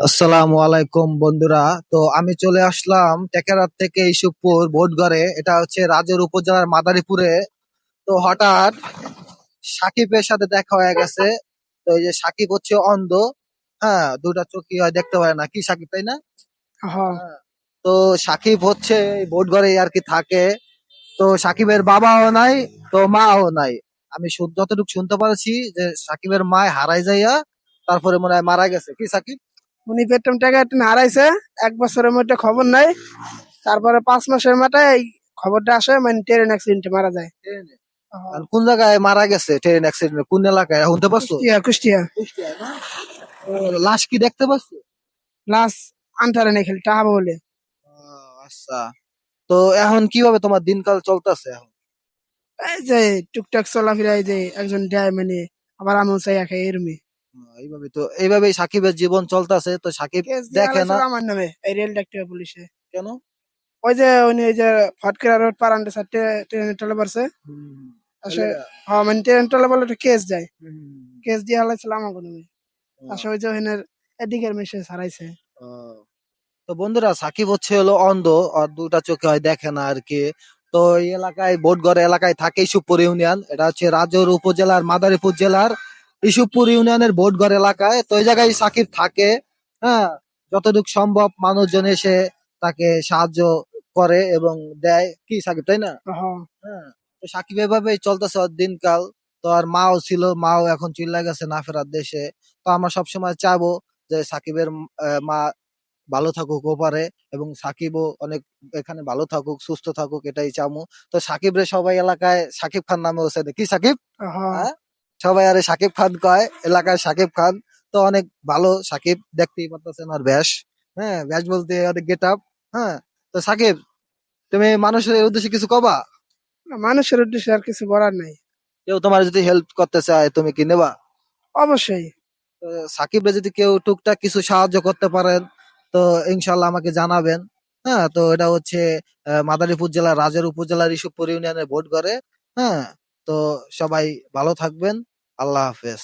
আসসালামু আলাইকুম বন্ধুরা। তো আমি চলে আসলাম টেকেরাত থেকে ইসুপুর ভোটগড়ে, এটা হচ্ছে রাজৈর উপজেলার মাদারীপুরে। তো হঠাৎ সাকিবের সাথে দেখা হয়ে গেছে। তো এই যে সাকিব হচ্ছে অন্ধ, হ্যাঁ, দুটা চোখই হয়, দেখতে পারে না, কি সাকিব তাই না? হ্যাঁ, হ্যাঁ। তো সাকিব হচ্ছে এই ভোটগড়ে আর কি থাকে। তো সাকিবের বাবাও নাই, তো মাও নাই। আমি যতটুকু শুনতে পারছি যে সাকিবের মা হারাই যাইয়া তারপরে মনে হয় মারা গেছে, কি সাকিব? উনি পেট্রোল টাকা একটু হারাইছে। 1 বছরের মধ্যে খবর নাই। তারপরে 5 মাসের মাথায় এই খবরটা আসে, মানে ট্রেন অ্যাক্সিডেন্টে মারা যায়। আর কোন জায়গায় মারা গেছে ট্রেন অ্যাক্সিডেন্টে, কোন এলাকায় শুনতে পারছো? কুষ্টিয়া কুষ্টিয়া। কুষ্টিয়ায় না? ও, লাশ কি দেখতে পাচ্ছো? লাশ আনতারে নাই, খালি টাকা বলে। ও, আচ্ছা। তো এখন কিভাবে তোমার দিনকাল চলতেছে এখন? এই যে টুকটাক চলাফেরা, এই যে একজন দেয় মানে, আবার আমন চাই খাই এরমি। এইভাবেই সাকিবের জীবন চলতেছে, তো সাকিব কেস দিয়ে দেখে না। আলাইছিল আমার নামে এই রেল ডাক্তার পুলিশে। কেন? ওই যে উনি ওই যে ফটকেরা রোড পারান্ডে সাথে ট্রেনের টলে পড়ছে। হুম, এই আসে, লেগা। হ্যাঁ মানে ট্রেনের টলে বলে একটা কেস যায়। হুম, কেস দিয়ে আলাইছিল আমার নামে। ও, আসে ওই যে ওখানের এদিকের মেশে ছাড়াইছে। ও। তো বন্ধুরা, সাকিব হচ্ছে হলো অন্ধ, আর দুটা চোখে হয়, দেখে না আর কি। তো এই এলাকায় ভোটগড় এলাকায় থাকে ইসুপুর ইউনিয়ন, এটা হচ্ছে রাজৌর উপজেলার মাদারীপুর জেলার ইসুপুর ইউনিয়নের ভোটগড় এলাকায়। তো এই জায়গায় সাকিব থাকে। হ্যাঁ, যতটুকু সম্ভব মানুষজন এসে তাকে সাহায্য করে এবং দেয়, কি সাকিব তাই না? হ্যাঁ, হ্যাঁ। তো সাকিব এভাবেই চলতেছে ওর দিনকাল। তো আর মাও ছিল, মাও এখন চলে গেছে না ফেরার দেশে। তো আমরা সবসময় চাবো যে সাকিবের মা ভালো থাকুক ওপারে, এবং সাকিবও অনেক এখানে ভালো থাকুক, সুস্থ থাকুক, এটাই চামু। তো সাকিব রে সবাই এলাকায় সাকিব খান নামে ওসে, কি সাকিব? হ্যাঁ। হ্যাঁ, সবাই আরে সাকিব খান কয় এলাকায়, সাকিব খান। তো অনেক ভালো সাকিব, দেখতেই পারতেছেন আর ব্যাস। হ্যাঁ, ব্যাস বলতে অনেক গেট আপ। হ্যাঁ। তো সাকিব, তুমি মানুষের এই উদ্দেশ্যে কিছু কবা? না, মানুষের উদ্দেশ্যে আর কিছু বলার নাই। কেউ তোমার যদি হেল্প করতে চায় তুমি কি নেবা? অবশ্যই। তো সাকিবরে যদি কেউ টুকটাক কিছু সাহায্য করতে পারেন, তো ইনশাল্লাহ আমাকে জানাবেন। হ্যাঁ, তো এটা হচ্ছে মাদারীপুর জেলার রাজের উপজেলার ইস্যুপুর ইউনিয়নের ভোট করে। হ্যাঁ। তো সবাই ভালো থাকবেন। আল্লাহ হাফেজ।